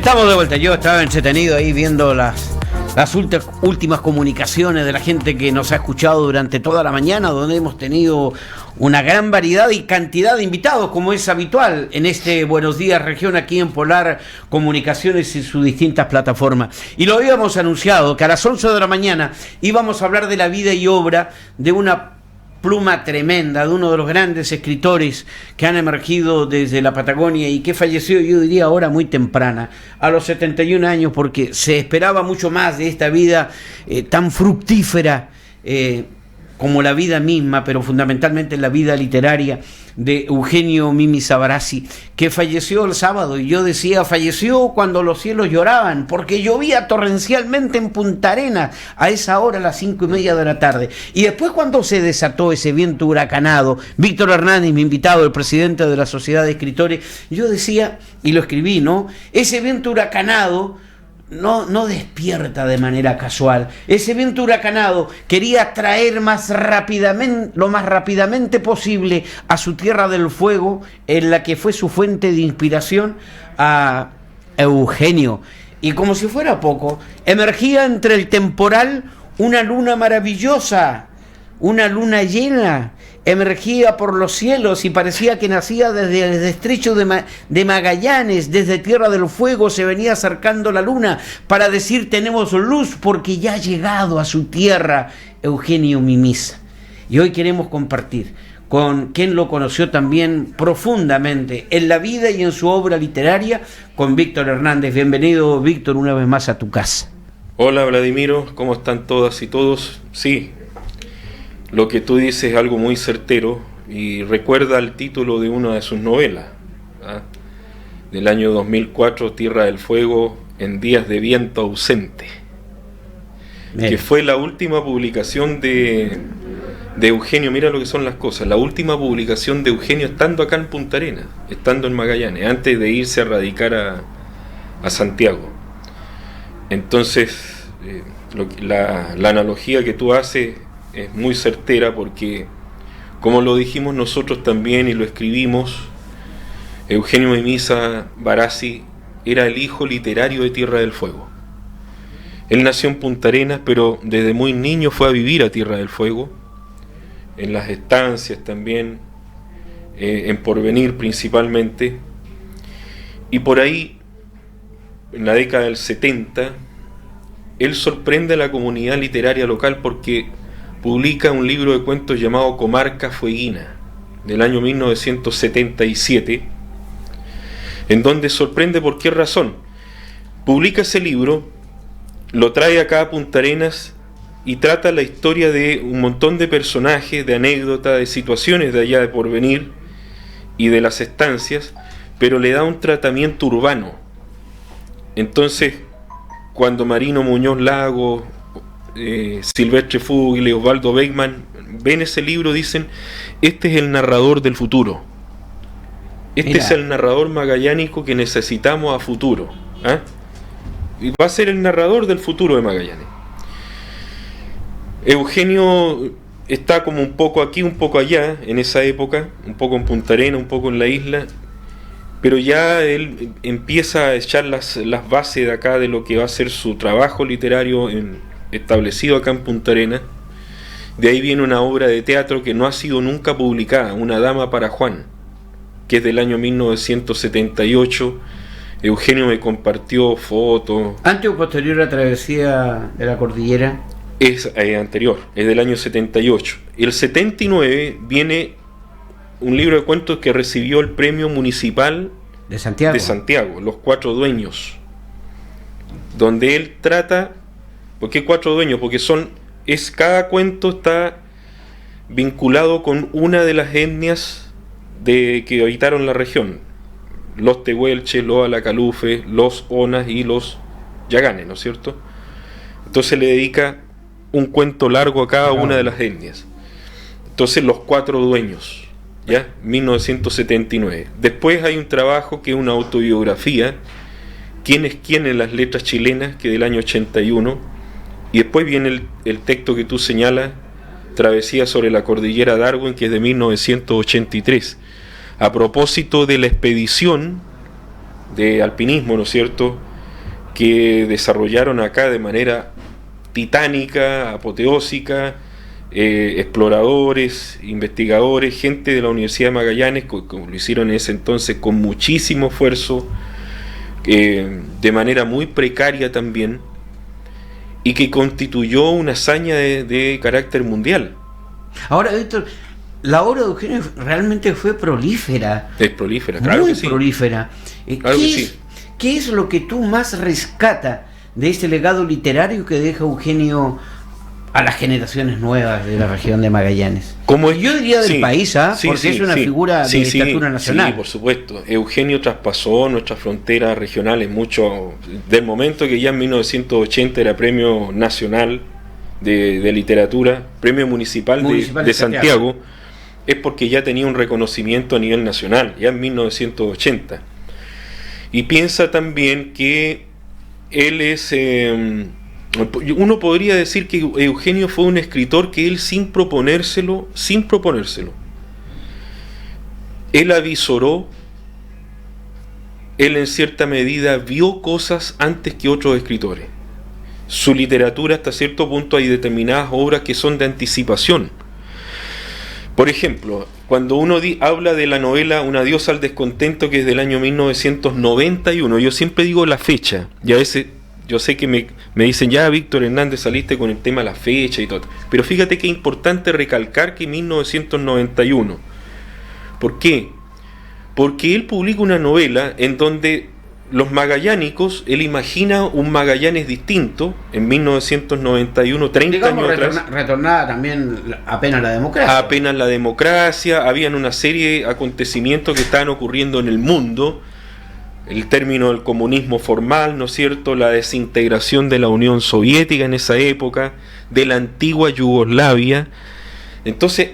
Estamos de vuelta. Yo estaba entretenido ahí viendo las últimas comunicaciones de la gente que nos ha escuchado durante toda la mañana, donde hemos tenido una gran variedad y cantidad de invitados, como es habitual en este Buenos Días Región aquí en Polar Comunicaciones y sus distintas plataformas. Y lo habíamos anunciado, que a las 11 de la mañana íbamos a hablar de la vida y obra de una pluma tremenda, de uno de los grandes escritores que han emergido desde la Patagonia y que falleció, yo diría, ahora muy temprana, a los 71 años, porque se esperaba mucho más de esta vida tan fructífera como la vida misma, pero fundamentalmente la vida literaria de Eugenio Mimisa Barassi, que falleció el sábado. Y yo decía, falleció cuando los cielos lloraban, porque llovía torrencialmente en Punta Arenas a esa hora, a las 5:30 de la tarde. Y después, cuando se desató ese viento huracanado, Víctor Hernández, mi invitado, el presidente de la Sociedad de Escritores, yo decía, y lo escribí, ¿no? Ese viento huracanado no despierta de manera casual. Ese viento huracanado quería traer lo más rápidamente posible a su tierra del fuego, en la que fue su fuente de inspiración, a Eugenio. Y como si fuera poco, emergía entre el temporal una luna maravillosa, una luna llena, emergía por los cielos y parecía que nacía desde el estrecho de Magallanes, desde Tierra del Fuego se venía acercando la luna para decir: tenemos luz porque ya ha llegado a su tierra Eugenio Mimisa. Y hoy queremos compartir con quien lo conoció también profundamente en la vida y en su obra literaria, con Víctor Hernández. Bienvenido, Víctor, una vez más a tu casa. Hola, Vladimiro, ¿cómo están todas y todos? Sí, lo que tú dices es algo muy certero y recuerda el título de una de sus novelas, del año 2004, Tierra del Fuego en días de viento ausente, que fue la última publicación de Eugenio. Mira lo que son las cosas, la última publicación de Eugenio estando acá en Punta Arenas, estando en Magallanes, antes de irse a radicar a Santiago. Entonces, la analogía que tú haces es muy certera, porque, como lo dijimos nosotros también y lo escribimos, Eugenio Mimisa Barassi era el hijo literario de Tierra del Fuego. Él nació en Punta Arenas, pero desde muy niño fue a vivir a Tierra del Fuego, en las estancias también, en Porvenir principalmente, y por ahí, en la década del 70, él sorprende a la comunidad literaria local porque publica un libro de cuentos llamado Comarca Fueguina, del año 1977, en donde sorprende. ¿Por qué razón? Publica ese libro, lo trae acá a Punta Arenas y trata la historia de un montón de personajes, de anécdotas, de situaciones de allá de Porvenir y de las estancias, pero le da un tratamiento urbano. Entonces, cuando Marino Muñoz Lago, Silvestre Fugile, Osvaldo Beckman ven ese libro, dicen: este es el narrador del futuro, este es el narrador magallánico que necesitamos a futuro, y va a ser el narrador del futuro de Magallanes. Eugenio está como un poco aquí, un poco allá en esa época, un poco en Punta Arenas, un poco en la isla, pero ya él empieza a echar las bases de acá de lo que va a ser su trabajo literario establecido acá en Punta Arenas. De ahí viene una obra de teatro que no ha sido nunca publicada, Una dama para Juan, que es del año 1978. Eugenio me compartió fotos. ¿Antes o posterior a la travesía de la cordillera? Es anterior, es del año 78. El 79 viene un libro de cuentos que recibió el premio municipal de Santiago, Los Cuatro Dueños, donde él trata. ¿Por qué Cuatro Dueños? Porque cada cuento está vinculado con una de las etnias que habitaron la región: los tehuelches, los alacalufes, los onas y los yaganes, ¿no es cierto? Entonces le dedica un cuento largo a cada una de las etnias. Entonces, Los Cuatro Dueños, ¿ya? 1979. Después hay un trabajo que es una autobiografía, ¿Quién es quién en las letras chilenas?, que es del año 81. Y después viene el texto que tú señalas, Travesía sobre la cordillera Darwin, que es de 1983. A propósito de la expedición de alpinismo, ¿no es cierto?, que desarrollaron acá de manera titánica, apoteósica, exploradores, investigadores, gente de la Universidad de Magallanes, como lo hicieron en ese entonces con muchísimo esfuerzo, de manera muy precaria también, y que constituyó una hazaña de carácter mundial. Ahora, Víctor, la obra de Eugenio realmente fue prolífera. Es prolífera, claro muy que sí. prolífera. Claro que sí. ¿Qué es lo que tú más rescata de este legado literario que deja Eugenio a las generaciones nuevas de la región de Magallanes? ¿Cómo es? Yo diría del país, porque es una figura de estatura nacional. Sí, por supuesto. Eugenio traspasó nuestras fronteras regionales mucho, del momento que ya en 1980 era Premio Nacional de Literatura, Premio Municipal de Santiago, es porque ya tenía un reconocimiento a nivel nacional, ya en 1980. Y piensa también que él es... uno podría decir que Eugenio fue un escritor que él sin proponérselo, él avisoró, él en cierta medida vio cosas antes que otros escritores. Su literatura, hasta cierto punto, hay determinadas obras que son de anticipación. Por ejemplo, cuando uno habla de la novela Un adiós al descontento, que es del año 1991, yo siempre digo la fecha, y a veces yo sé que me dicen, ya Víctor Hernández, saliste con el tema de la fecha y todo, pero fíjate que es importante recalcar que 1991. ¿Por qué? Porque él publica una novela en donde los magallánicos, él imagina un Magallanes distinto en 1991, 30 años atrás. Retornada también apenas la democracia. Apenas la democracia, habían una serie de acontecimientos que estaban ocurriendo en el mundo, el término del comunismo formal, ¿no es cierto?, la desintegración de la Unión Soviética en esa época, de la antigua Yugoslavia. Entonces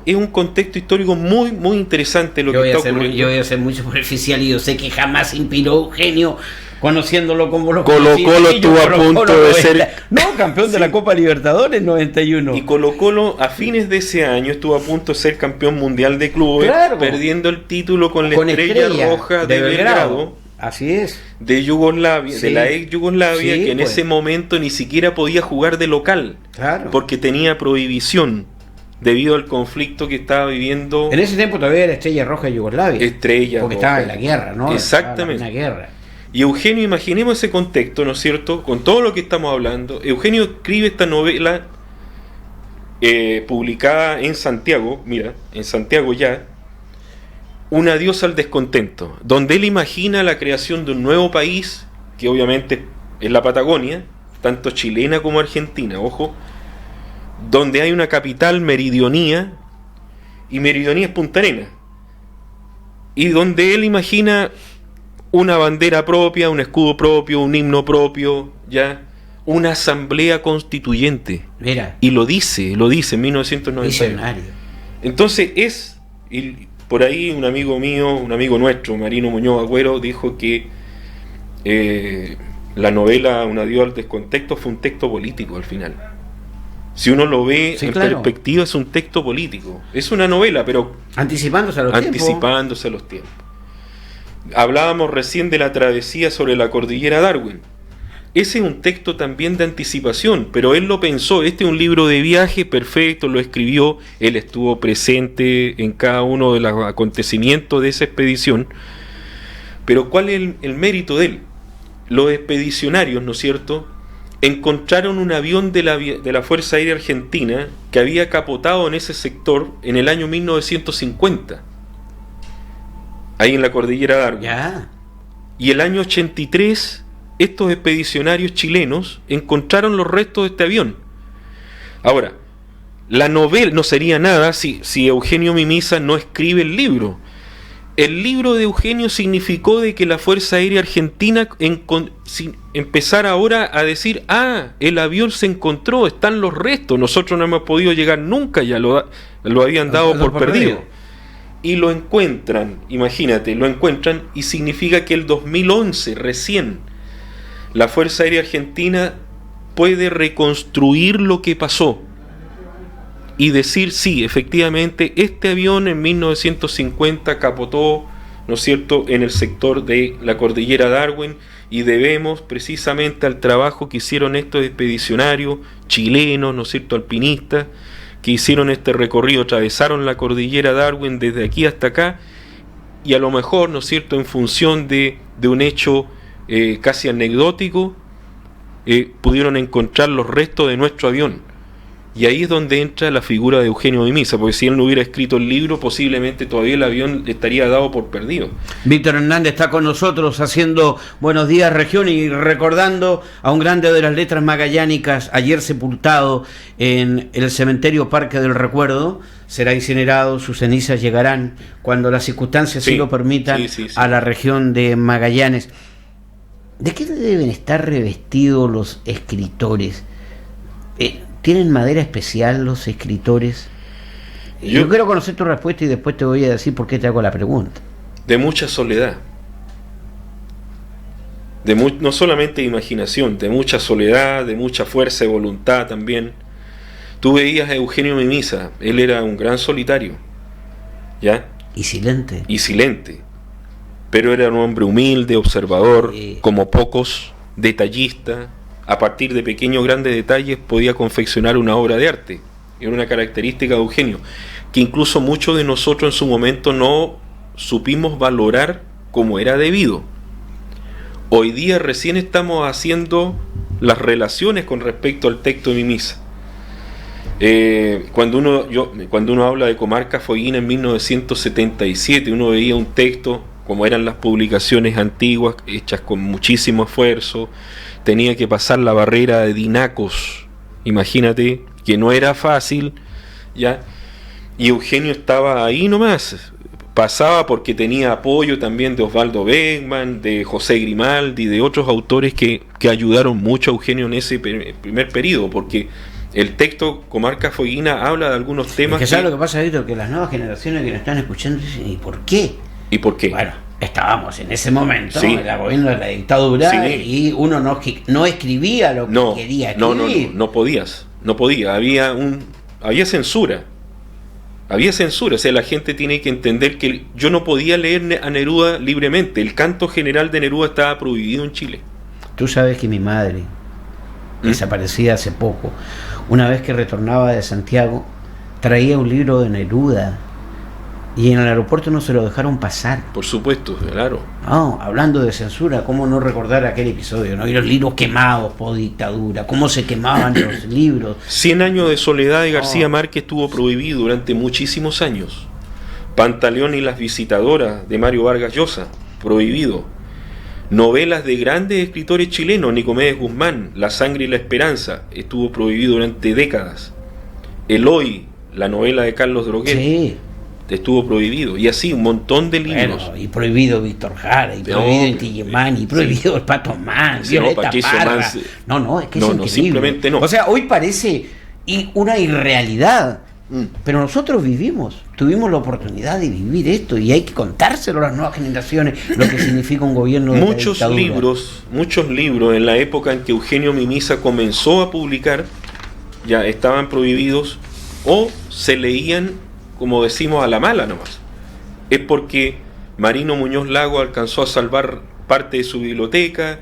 es un contexto histórico muy muy interesante lo que está ocurriendo. Yo voy a ser muy superficial y yo sé que jamás inspiró Eugenio, conociéndolo como lo Colo-Colo estuvo a punto de ser campeón de la Copa Libertadores 91. Y Colo-Colo a fines de ese año estuvo a punto de ser campeón mundial de clubes, perdiendo el título con la Estrella Roja de Belgrado. Así es. De Yugoslavia, de la ex Yugoslavia, que en ese momento ni siquiera podía jugar de local, porque tenía prohibición debido al conflicto que estaba viviendo. En ese tiempo todavía era Estrella Roja de Yugoslavia. Porque estaba en la guerra, ¿no? Exactamente. En la guerra. Y Eugenio, imaginemos ese contexto, ¿no es cierto? Con todo lo que estamos hablando, Eugenio escribe esta novela publicada en Santiago, en Santiago ya, Un adiós al descontento, donde él imagina la creación de un nuevo país, que obviamente es la Patagonia, tanto chilena como argentina, ojo, donde hay una capital, Meridionía, y Meridionía es Punta Arenas, y donde él imagina una bandera propia, un escudo propio, un himno propio, ya, una asamblea constituyente. Mira. Y lo dice en 1990. Visionario. Entonces y por ahí un amigo mío, un amigo nuestro, Marino Muñoz Agüero, dijo que la novela Un adiós al descontento fue un texto político al final. Si uno lo ve perspectiva, es un texto político. Es una novela, pero anticipándose a los tiempos. Hablábamos recién de la travesía sobre la cordillera Darwin. Ese es un texto también de anticipación, pero él lo pensó. Este es un libro de viaje, perfecto, lo escribió, él estuvo presente en cada uno de los acontecimientos de esa expedición. Pero ¿cuál es el mérito de él? Los expedicionarios, ¿no es cierto?, encontraron un avión de la Fuerza Aérea Argentina que había capotado en ese sector en el año 1950, ahí en la cordillera Darwin. Y el año 83 estos expedicionarios chilenos encontraron los restos de este avión. Ahora, la novela no sería nada si Eugenio Mimisa no escribe el libro. El libro de Eugenio significó de que la Fuerza Aérea Argentina empezara ahora a decir, el avión se encontró, están los restos, nosotros no hemos podido llegar nunca, ya lo habían dado por perdido. Y lo encuentran, imagínate, y significa que el 2011 recién la Fuerza Aérea Argentina puede reconstruir lo que pasó y decir, sí, efectivamente, este avión en 1950 capotó, ¿no es cierto?, en el sector de la cordillera Darwin, y debemos precisamente al trabajo que hicieron estos expedicionarios chilenos, ¿no es cierto?, alpinistas, que hicieron este recorrido, atravesaron la cordillera Darwin desde aquí hasta acá, y a lo mejor, ¿no es cierto?, en función de un hecho casi anecdótico, pudieron encontrar los restos de nuestro avión. Y ahí es donde entra la figura de Eugenio Mimisa, porque si él no hubiera escrito el libro, posiblemente todavía el avión estaría dado por perdido. Víctor Hernández está con nosotros haciendo Buenos Días Región y recordando a un grande de las letras magallánicas, ayer sepultado en el cementerio Parque del Recuerdo. Será incinerado, sus cenizas llegarán cuando las circunstancias sí lo permitan, sí. A la región de Magallanes. ¿De qué deben estar revestidos los escritores? ¿Tienen madera especial los escritores? Yo quiero conocer tu respuesta y después te voy a decir por qué te hago la pregunta. De mucha soledad. No solamente de imaginación, de mucha soledad, de mucha fuerza de voluntad también. Tú veías a Eugenio Mimisa, él era un gran solitario, ¿ya? Y silente. Pero era un hombre humilde, observador, como pocos, detallista. A partir de pequeños grandes detalles podía confeccionar una obra de arte. Era una característica de Eugenio, que incluso muchos de nosotros en su momento no supimos valorar como era debido. Hoy día recién estamos haciendo las relaciones con respecto al texto de Mimisa. Cuando uno habla de Comarca Fueguina en 1977, uno veía un texto, como eran las publicaciones antiguas, hechas con muchísimo esfuerzo. Tenía que pasar la barrera de dinacos, imagínate, que no era fácil, ¿ya? Y Eugenio estaba ahí nomás, pasaba porque tenía apoyo también de Osvaldo Beckman, de José Grimaldi, de otros autores que ayudaron mucho a Eugenio en ese primer periodo, porque el texto Comarca Fueguina habla de algunos temas. Es que ¿sabes lo que pasa, Víctor? Que las nuevas generaciones que nos están escuchando dicen, ¿y por qué? ¿Y por qué? Bueno, estábamos en ese momento, en el gobierno de la dictadura, y uno no escribía lo que quería escribir. No podías, había censura. O sea, la gente tiene que entender que yo no podía leer a Neruda libremente. El canto general de Neruda estaba prohibido en Chile. Tú sabes que mi madre, desaparecida hace poco, una vez que retornaba de Santiago, traía un libro de Neruda. Y en el aeropuerto no se lo dejaron pasar. Por supuesto, claro. No, hablando de censura, ¿cómo no recordar aquel episodio, no? Y los libros quemados por dictadura, cómo se quemaban los libros. 100 años de soledad de García Márquez estuvo prohibido durante muchísimos años. Pantaleón y las visitadoras de Mario Vargas Llosa, prohibido. Novelas de grandes escritores chilenos, Nicomedes Guzmán, La sangre y la esperanza, estuvo prohibido durante décadas. Eloy, la novela de Carlos Droguet. Sí. Estuvo prohibido, y así un montón de libros. Bueno, y prohibido Víctor Jara, y prohibido Inti Illimani, y prohibido el Pato Man, Violeta Parra. Es que es increíble. Simplemente no. O sea, hoy parece una irrealidad, pero nosotros tuvimos la oportunidad de vivir esto, y hay que contárselo a las nuevas generaciones lo que significa un gobierno de muchos libros en la época en que Eugenio Mimisa comenzó a publicar ya estaban prohibidos o se leían, como decimos, a la mala nomás. Es porque Marino Muñoz Lago alcanzó a salvar parte de su biblioteca,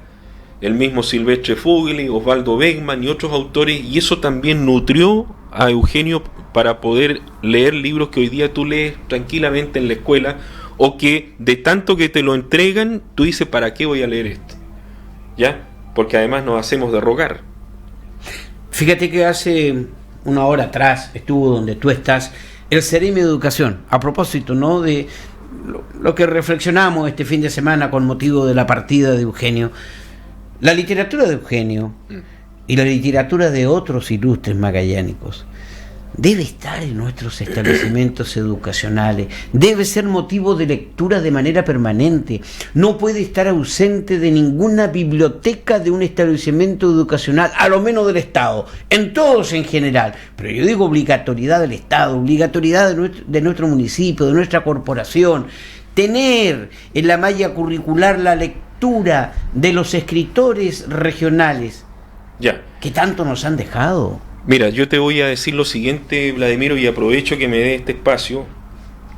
el mismo Silvestre Fugli, Osvaldo Beckman y otros autores, y eso también nutrió a Eugenio para poder leer libros que hoy día tú lees tranquilamente en la escuela, o que de tanto que te lo entregan, tú dices, ¿para qué voy a leer esto? ¿Ya? Porque además nos hacemos de rogar. Fíjate que hace una hora atrás estuvo donde tú estás el Ceremi de Educación, a propósito, ¿no?, de lo que reflexionamos este fin de semana con motivo de la partida de Eugenio. La literatura de Eugenio y la literatura de otros ilustres magallánicos debe estar en nuestros establecimientos educacionales, debe ser motivo de lectura de manera permanente, no puede estar ausente de ninguna biblioteca de un establecimiento educacional, a lo menos del Estado, en todos en general, pero yo digo obligatoriedad del Estado, obligatoriedad de nuestro municipio, de nuestra corporación, tener en la malla curricular la lectura de los escritores regionales que tanto nos han dejado. Mira, yo te voy a decir lo siguiente, Vladimiro, y aprovecho que me dé este espacio,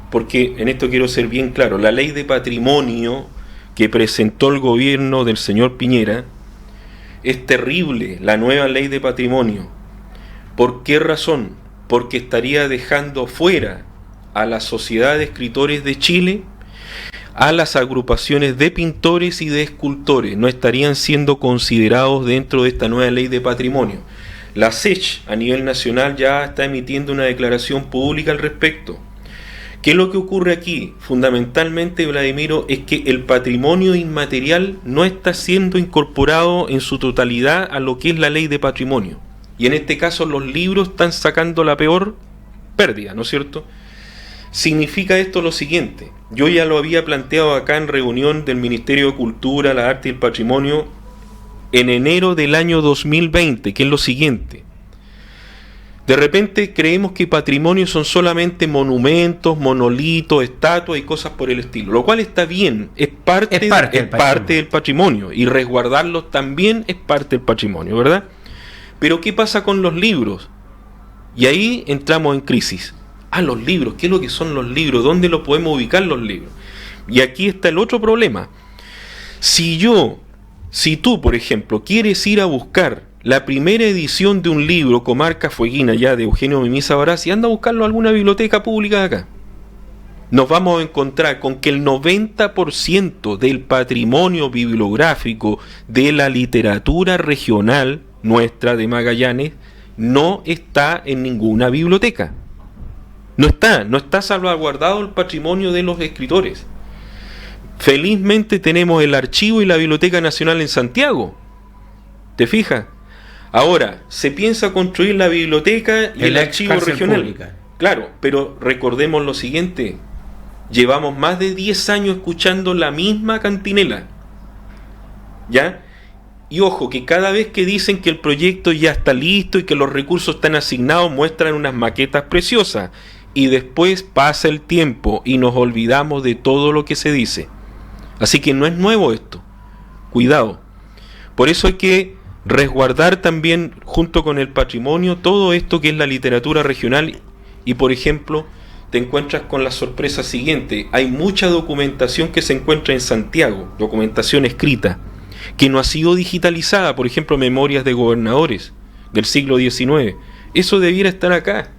porque en esto quiero ser bien claro. La ley de patrimonio que presentó el gobierno del señor Piñera, es terrible la nueva ley de patrimonio. ¿Por qué razón? Porque estaría dejando fuera a la Sociedad de Escritores de Chile, a las agrupaciones de pintores y de escultores. No estarían siendo considerados dentro de esta nueva ley de patrimonio. La SECH a nivel nacional ya está emitiendo una declaración pública al respecto. ¿Qué es lo que ocurre aquí? Fundamentalmente, Vladimiro, es que el patrimonio inmaterial no está siendo incorporado en su totalidad a lo que es la ley de patrimonio. Y en este caso los libros están sacando la peor pérdida, ¿no es cierto? Significa esto lo siguiente: yo ya lo había planteado acá en reunión del Ministerio de Cultura, la Arte y el Patrimonio en enero del año 2020, que es lo siguiente. De repente creemos que patrimonio son solamente monumentos, monolitos, estatuas y cosas por el estilo, lo cual está bien, es parte del patrimonio, y resguardarlos también es parte del patrimonio, ¿verdad? Pero ¿qué pasa con los libros? Y ahí entramos en crisis. Los libros, ¿qué es lo que son los libros? ¿Dónde lo podemos ubicar los libros? Y aquí está el otro problema. Si tú, por ejemplo, quieres ir a buscar la primera edición de un libro, Comarca Fueguina, ya de Eugenio Mimisa Barassi, anda a buscarlo a alguna biblioteca pública de acá. Nos vamos a encontrar con que el 90% del patrimonio bibliográfico de la literatura regional nuestra de Magallanes no está en ninguna biblioteca. No está salvaguardado el patrimonio de los escritores. Felizmente tenemos el archivo y la Biblioteca Nacional en Santiago. ¿Te fijas? Ahora, se piensa construir la biblioteca y el archivo regional. Pública. Claro, pero recordemos lo siguiente. Llevamos más de 10 años escuchando la misma cantinela. ¿Ya? Y ojo, que cada vez que dicen que el proyecto ya está listo y que los recursos están asignados, muestran unas maquetas preciosas. Y después pasa el tiempo y nos olvidamos de todo lo que se dice. Así que no es nuevo esto. Cuidado. Por eso hay que resguardar también, junto con el patrimonio, todo esto que es la literatura regional. Y por ejemplo, te encuentras con la sorpresa siguiente: hay mucha documentación que se encuentra en Santiago, documentación escrita, que no ha sido digitalizada. Por ejemplo, memorias de gobernadores del siglo XIX. Eso debiera estar acá.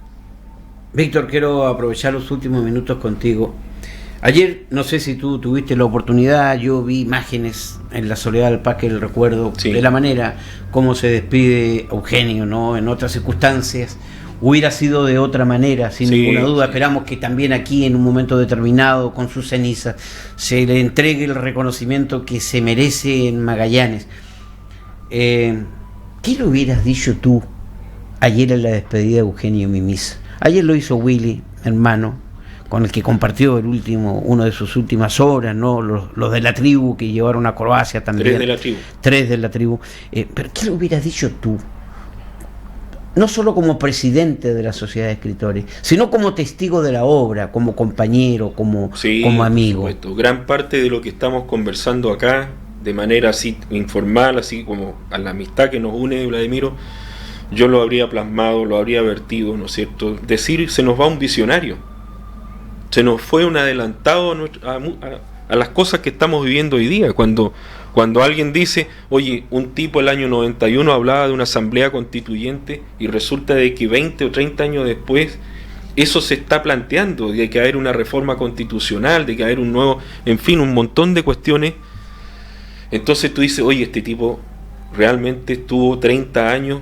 Víctor, quiero aprovechar los últimos minutos contigo. Ayer, no sé si tú tuviste la oportunidad, yo vi imágenes en la Soledad del Parque del Recuerdo, sí, de la manera como se despide Eugenio, ¿no? En otras circunstancias hubiera sido de otra manera, sin ninguna duda. Sí. Esperamos que también aquí, en un momento determinado, con sus cenizas, se le entregue el reconocimiento que se merece en Magallanes. ¿Qué le hubieras dicho tú ayer en la despedida de Eugenio Mimisa? Ayer lo hizo Willy, hermano, con el que compartió una de sus últimas obras, ¿no? Los de la tribu que llevaron a Croacia también. 3 de la tribu. Pero ¿qué le hubieras dicho tú? No solo como presidente de la Sociedad de Escritores, sino como testigo de la obra, como compañero, como amigo. Por supuesto. Gran parte de lo que estamos conversando acá, de manera así informal, así como a la amistad que nos une, Vladimiro, yo lo habría plasmado, lo habría vertido, ¿no es cierto? Decir, se nos va un visionario, se nos fue un adelantado a las cosas que estamos viviendo hoy día. Cuando alguien dice, oye, un tipo el año 91 hablaba de una asamblea constituyente y resulta de que 20 o 30 años después eso se está planteando, de que haber una reforma constitucional, de que haber un nuevo, en fin, un montón de cuestiones. Entonces tú dices, oye, este tipo realmente estuvo 30 años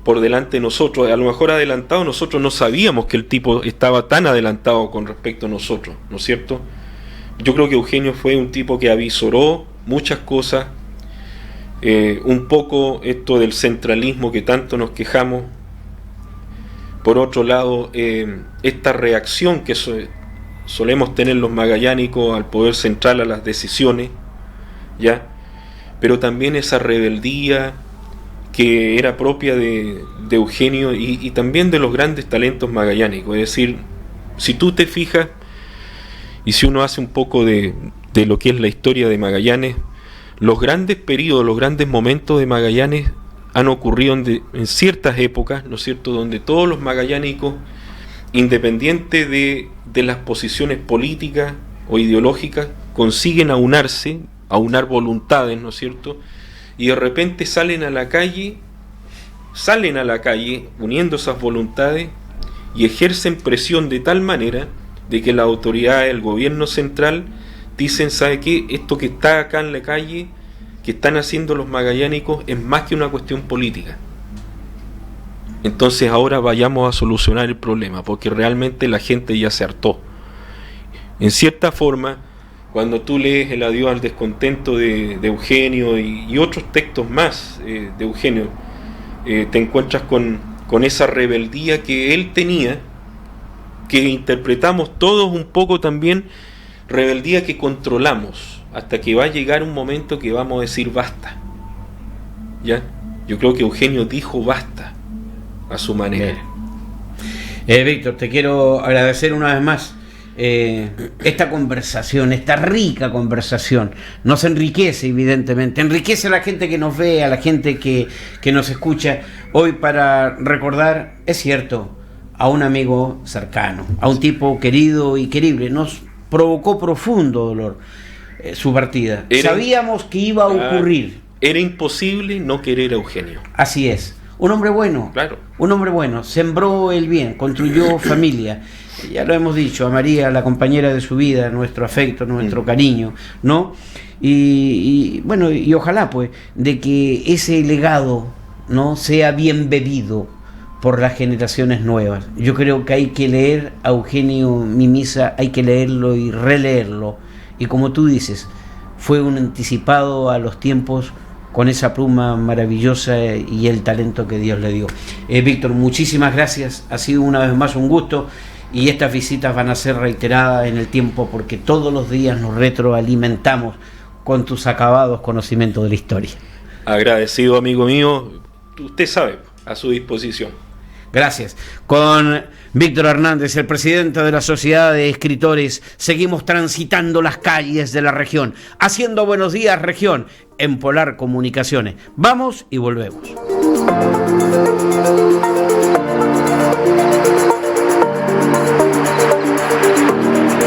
por delante de nosotros, a lo mejor adelantado. Nosotros no sabíamos que el tipo estaba tan adelantado con respecto a nosotros, ¿no es cierto? Yo creo que Eugenio fue un tipo que avisoró muchas cosas, un poco esto del centralismo que tanto nos quejamos. Por otro lado, esta reacción que solemos tener los magallánicos al poder central a las decisiones, ¿ya? Pero también esa rebeldía que era propia de Eugenio y también de los grandes talentos magallánicos. Es decir, si tú te fijas y si uno hace un poco de lo que es la historia de Magallanes, los grandes periodos, los grandes momentos de Magallanes han ocurrido en ciertas épocas, ¿no es cierto?, donde todos los magallánicos, independiente de las posiciones políticas o ideológicas, consiguen aunarse aunar voluntades, ¿no es cierto? Y de repente salen a la calle uniendo esas voluntades y ejercen presión de tal manera de que las autoridades del gobierno central dicen, ¿sabe qué? Esto que está acá en la calle, que están haciendo los magallánicos, es más que una cuestión política. Entonces ahora vayamos a solucionar el problema, porque realmente la gente ya se hartó. En cierta forma, cuando tú lees el adiós al descontento de Eugenio y otros textos más de Eugenio, te encuentras con esa rebeldía que él tenía, que interpretamos todos un poco también, rebeldía que controlamos, hasta que va a llegar un momento que vamos a decir basta. ¿Ya? Yo creo que Eugenio dijo basta a su manera. Víctor, te quiero agradecer una vez más esta conversación, esta rica conversación. Nos enriquece, evidentemente, enriquece a la gente que nos ve, a la gente que nos escucha hoy, para recordar, es cierto, a un amigo cercano, a un querido y querible. Nos provocó profundo dolor su partida. Sabíamos que iba a ocurrir. Era imposible no querer a Eugenio. Así es. Un hombre bueno, claro. Un hombre bueno, sembró el bien, construyó familia. Ya lo hemos dicho, a María, la compañera de su vida, nuestro afecto, nuestro cariño, ¿no? Y bueno, y ojalá pues de que ese legado, ¿no?, sea bien bebido por las generaciones nuevas. Yo creo que hay que leer a Eugenio Mimisa, hay que leerlo y releerlo. Y como tú dices, fue un anticipado a los tiempos, con esa pluma maravillosa y el talento que Dios le dio. Víctor, muchísimas gracias, ha sido una vez más un gusto, y estas visitas van a ser reiteradas en el tiempo, porque todos los días nos retroalimentamos con tus acabados conocimientos de la historia. Agradecido, amigo mío, usted sabe, a su disposición. Gracias. Con Víctor Hernández, el presidente de la Sociedad de Escritores, seguimos transitando las calles de la región, haciendo Buenos Días Región en Polar Comunicaciones. Vamos y volvemos.